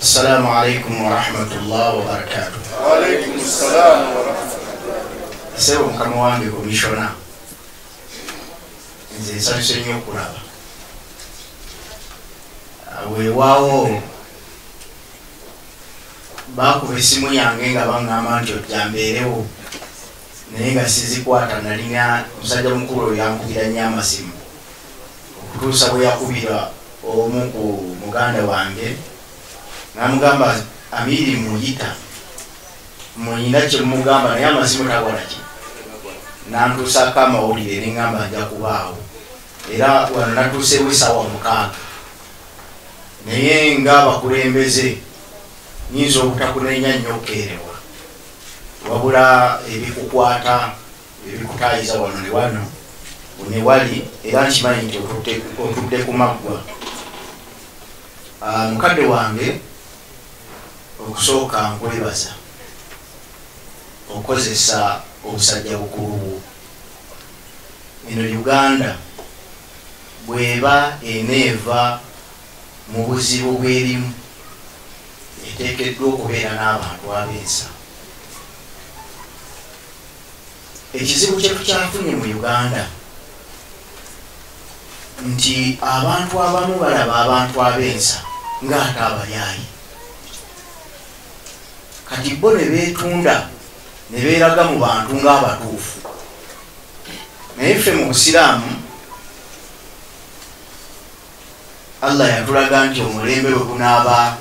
السلام عليكم ورحمة الله وبركاته. وعليكم السلام ورحمة الله. سيبو مكاموانبي كوميشونا nze nsanyuse nnyo okulaba weewaawo baakuba essimu yange nga baŋŋamba nti ojjambeerewo naye nga sizikwata nalina musajja mukulu oyo yankubira nnyo amasimu okutuusa bwe yakubira omu ku muganda wange namugamba Amiri muyita muyina kyemugamba naye amasimu takolaki nantuusako amawulire neŋŋamba nja kubaawo era wano natuuseewo essaawa 6 naye ng'abakulembeze nyinza obutakunenya nnyo okukeerewa wabula ebikukwata ebikutaayiza wano ne wano ne wali era nkimanyi nti otudde ku maggwa. Mukadde wange okusooka nkwebaza okozesa obusajja bukulu bwo. Eno Uganda bweba eneeva mu buzibu bwerimu eteekeddwa okubeera n'abantu ab'ensa. Ekizibu kye tukyafunye mu Uganda nti abantu abamu balaba abantu ab'ensa ng'ate abalyayi, kati bo ne beetunda ne beeraga mu bantu ng'abatuufu. Naye ffe mu Busiraamu Allah yatulaga nti omulembe bwe gunaaba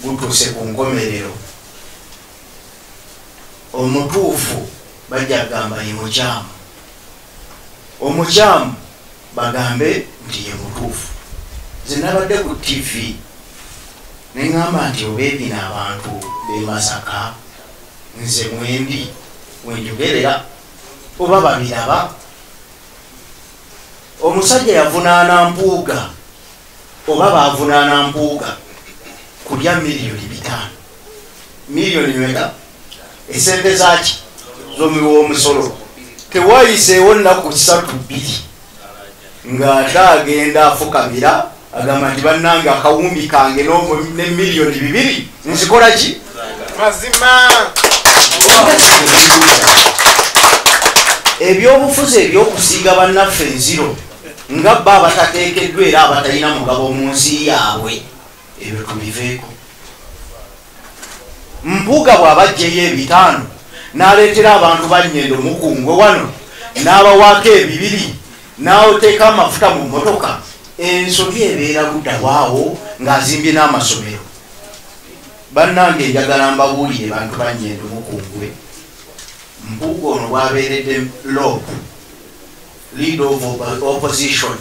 gutuuse ku nkomerero, omutuufu bajja kugamba ye mukyamu, omukyamu bagambe nti ye mutuufu. Nze nabadde ku TV neŋŋamba nti obeebina abantu b'e Masaka nze mwendi wenjogerera oba babiraba. Omusajja yavunaana mpuuga oba baavunaana mpuuga kulya $5,000,000. Miliyoni mwenda esente zaki zomuwa omusolo. Tewayiseewo nnaku 3-2 ng'ate agenda afukamira agamba nti bannange akawumbi kange ne $2,000,000 nzikola ki? Mazima. Ebyobufuzi ebyokusiiga bannaffe enziro nga bba abatateekeddwa era abatalina mugabo mu nsi yaabwe, ebyo tubiveeko. Mpuuga bw'abajjeyo 5 n'aleetera abantu bannyendo mukungwe wano n'abawaako 2 n'oteeka amafuta mu mmotoka, ensobi ebeera buddawaawo ng'azimbye n'amasomero. Bannange njagala mbabuulire bantu bannyendo mukungwe, Mpuuga ono bw'abeeredde leader of opposition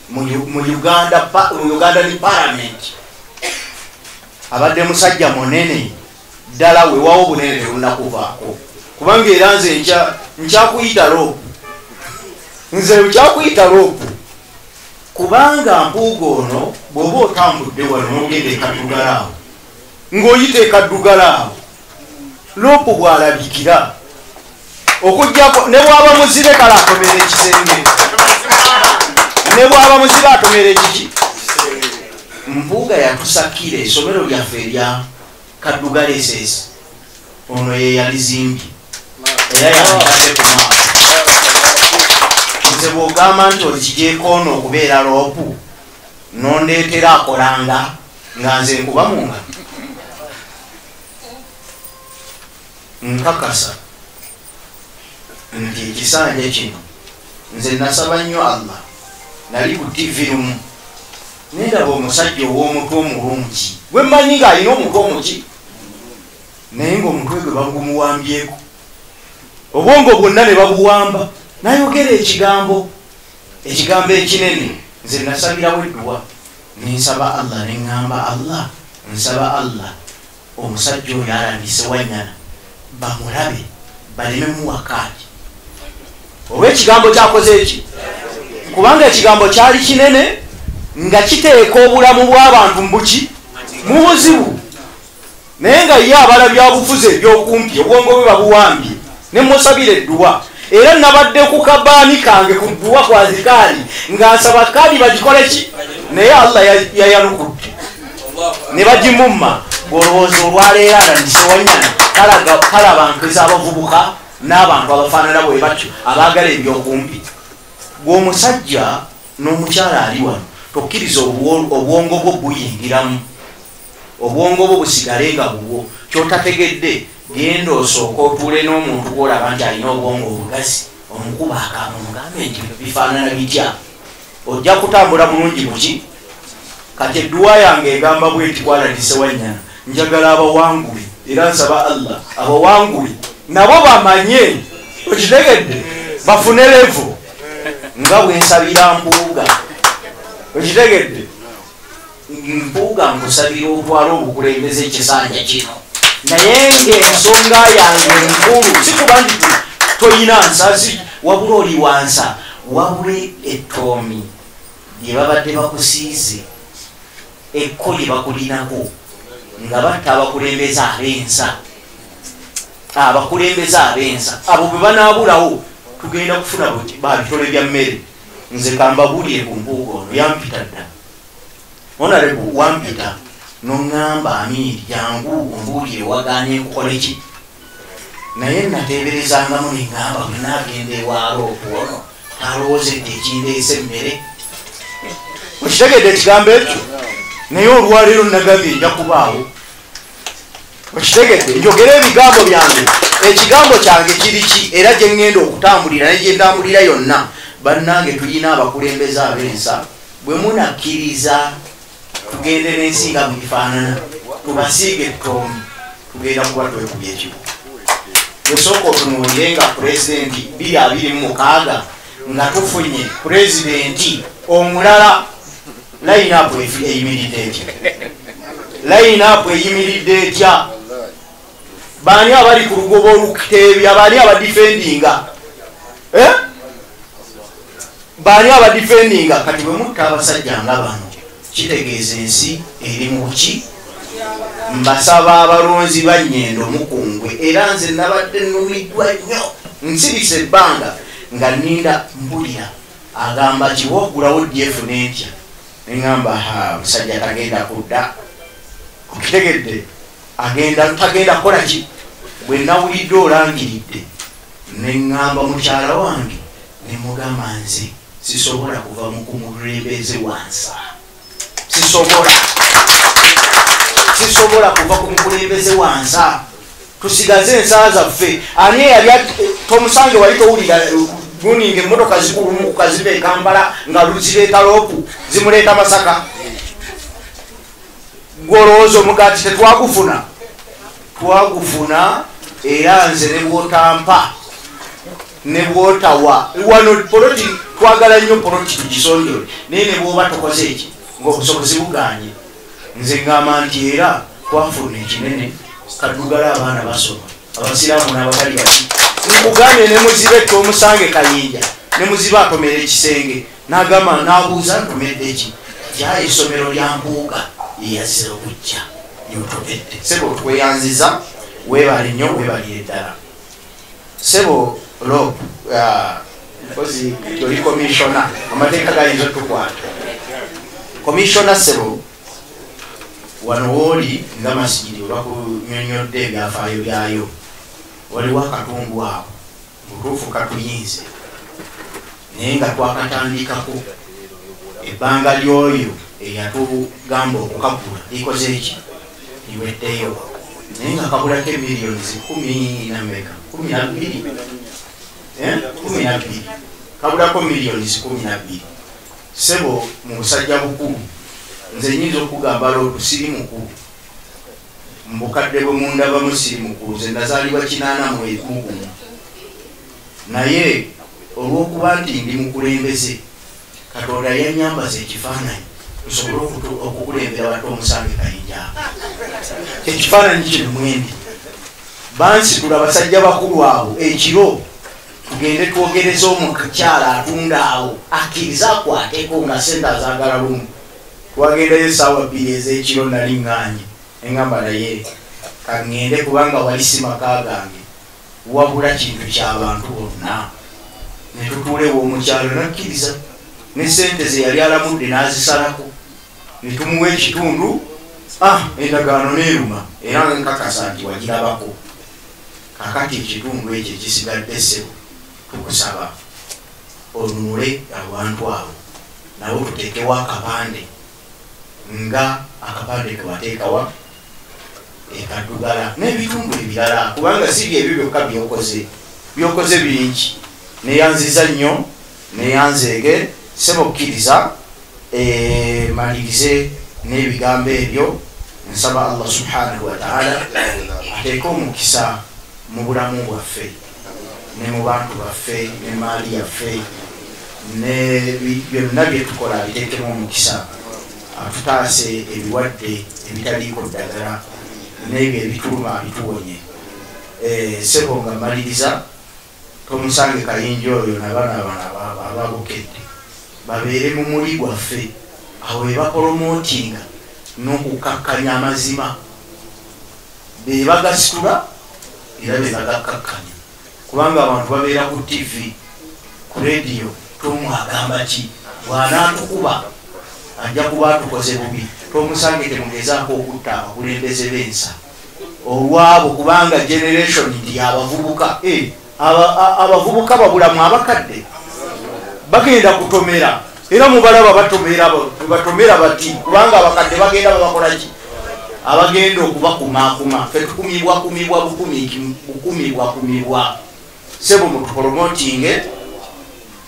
mu Uganda ni parliament, abadde musajja munene ddala weewaawo bunene tebunakuvaako, kubanga era nze nkyakuyita loopu, nze nkyakuyita loopu, kubanga Mpuuga ono bw'oba otambudde wano n'ogenda ekaddugala awo ng'oyita ekaddugala awo loopu bw'alabikira okujjako ne bw'aba muzibe kale atomera ekisenge, ne bw'aba muzibe atomera ekiki. Mpuuga yatusakira essomero lyaffe erya Kaddugala SS, ono ye yalizimbye era yalitadde ku maaso. Nze bw'ogamba nti okigyeko ono okubeera loopu n'ondeetera akolanga nga nze nkuba mu ngalo, nkakasa nti ekisanja kino nze nasaba nnyo Allah, nali ku TV lumu nendaba omusajja ow'omutwe omulungi gwe mmanyi ng'alina omutwe omuki, naye ng'omutwe gwe bagumuwambyeko, obwongo bwonna ne babuwamba, nayogera ekigambo ekinene. Nze nasabirawo edduwa nensaba Allah, neŋŋamba Allah, nsaba Allah omusajja oyo alabise Wanyana bamulabe baleme muwakaati oba ekigambo kyakoze eki, kubanga ekigambo kyali kinene nga kiteeka obulamu bw'abantu mbuki mu buzibu. Naye nga ye abala byabufuzi ebyokumpi obwongo bwe babuwambye ne musabira edduwa, era nabadde ku kabaani kange ku dduwa kwa zikaali nga nsaba kaali bagikole ki, naye Allah yayanukudde ne bagimumma olowooza olwaleero alandise wanyana kalaba nkeza abavubuka n'abantu abafaanana bwe batyo abaagala ebyokumpi gweomusajja n'omukyala ali wano tokkiriza obwongo bwo buyingiramu obwongo bwo busigale nga bubwo kyotategedde genda osooka otuule n'omuntu gwolaba nti alina obwongo obugazi omukuba akamu mugambe nti bifaanana bitya ojja kutambula bulungi muki kati edduwa yange egamba bweti kwaladise wanyana njagala abawanguli era nsaba Allah abawanguli nabo bamanye okitegedde bafune levo nga bwensabira mpuuga okitegedde mpuuga nkusabira otwala obukulembeze ekisanja kino naye ng'ensonga yange enkulu sikuba nti toyina nsasi wabula oli wansa wabule ettoomi lye babadde bakusiize ekko lye bakulinako nga batta abakulembeze abensa abo bwe banaabulawo tugenda kufuna babitole bya mmere nze kambabulire ku mpuuga ono yampita dda onarebu wampita noŋŋamba Amiri jangu ombuulire wagaanye nkukole ki naye nateeberezangamu neŋŋamba bwe naagenda ewaalo okuwono talowoozedde ekindeese emmere okitegedde ekigambo ekyo naye olwaleero nagambye nja kubaawo okitegedde njogera ebigambo byange ekigambo kyange kiri ki era gye ŋŋenda okutambulira naye gye ntambulira yonna bannange tulina abakulembeze abensa bwe munakkiriza tugende n'ensi nga bwefaanana tubasiige ettoomi tugenda kuba twekubya ekibu bwesooka otunuulire nga pulezidenti 2026 nga tufunye pulezidenti omulala layinapu eyimiridde etya baani abali ku lugoba oluteebya baani abadifendinga baani abadifendinga kati bwe mutta abasajja nga bano kitegeeza ensi eri mu ki mbasaba abalonzi bannyendo mukungwe era nze nabadde nnumiddwa nnyo nsirisa ebbanga nga nninda mpulira agamba kiwogulawo df n'entya neŋŋamba musajja tagenda kudda okitegedde tagenda kukola ki bwe nawulidde olangiridde neŋŋamba mukyala wange nemugamba nze sisobola kuva mu kumulembeze wansa sisobola kuva ku mukulembeze wansa tusigaze ensaa zaffe ani yali tomusange wali towulira guninga emmotoka zikulumukuka ziva e Kampala nga zireeta loopu zimuleeta Masaka gwolowooza omugaati tetwagufuna era nze ne bwotampa ne bwotawa wano poloti twagala nnyo poloti tugisondole naye ne bwoba tokoze eki ng'obusobozi buganye nze ngamba nti era twafuna ekinene kadugala abaana basoma abasiraamu n'abagali bati nkugambye ne muzibe tomusange Kayinja ne muzibe atomera ekisenge n'agamba n'abuuza ntomedde eki jya essomero lya Mpuuga yeyazira okujja yotomedde sebo tweyanziza weebale nnyo weebalire ddala sebo lo kozi yoli komishona amateeka gayinza otukwata komishona sebo wano wooli nga masigiri olwakunyonyodde ebyafaayo byayo waliwo akatundu awo mutuufu katuyinze naye nga twakatandikako ebbanga lyoyo eyatugamba okukagula likoze eki liweddeyo naye nga kabulako emiliyoni 12 kabulako miliyoni 12 sebo mu busajja bukulu nze nyinza okugamba lootu siri mukulu mbukadde bwe mundabamu siri mukulu nze nazaalibwa 81 naye olw'okuba nti ndi mukulembeze Katonda yanyambaza ekifaananyi tusobole okukulembera bato omusange Kayinja ekifaananyi kino mwendi bansitula basajja bakulu abo ekiro tugende twogereza omukyala atunda awo akkiriza akwateko nga sente azaagala lumu twagendayo essaawa 2 ez'ekiro nali ŋŋanye eŋŋamba naye kaŋŋende kubanga wali si maka gange wabula kintu ky'abantu bonna ne tutuulewo omukyalo nakkiriza ne sente ze yali alamudde n'azisalako ne tumuwa ekitundu endagaano neeruma era nkakasa nti wagirabako. Kakati ekitundu ekyo ekisigadde ssebo tukusaba olunule abantu abo nabo tuteekewo akapande nga akapande kebateekawa ekaddugala n'ebitundu ebirala kubanga siri ebyo byokka byokoze bingi. Neyanziza nnyo neyanzeege sebokkiriza malirize n'ebigambo ebyo. Nsaba Allah subhanahu wa ta'ala ateeke omukisa mu bulamu bwaffe ne mu bantu baffe ne maali yaffe ne byonna bye tukola abiteekemu omukisa. Atutaase ebiwadde ebitaliiko ddagala n'ebyo ebituluma abituwonye. Sebo nga maliriza tomusange Kayinja oyo n'abaana ababukedde babeere mu muli gwaffe awo ebapolomootinga n'okukakkanya amazima bebagasitula era bebagakkakkanya kubanga abantu babeera ku TV ku rediyo tomu agamba ki bw'anaatukuba ajja kuba atukoze bubi. Tomusange temugezaako okutta abakulembeze b'ensa olwabo kubanga generation ndi abavubuka abavubuka babulamu abakadde bagenda kutomera era mubalaba batomera bati kubanga abakadde bagenda babakolaki abagenda okubakumakuma fe tukumibwa bukumibwa sebo mutupromotinge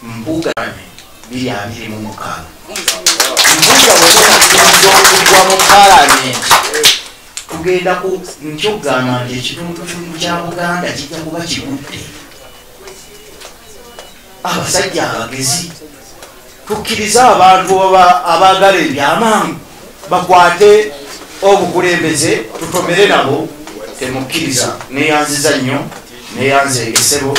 mbugane 226 mbuga mu parliament tugenda ku nkyogana nti ekitundu kya Buganda kijja kuba kigudde. Abasajja abagezi tukkiriza abantu abaagala ebyamangu bakwate obukulembeze tutomere nabo temukkiriza. Neyanziza nnyo neyanzeege sebo.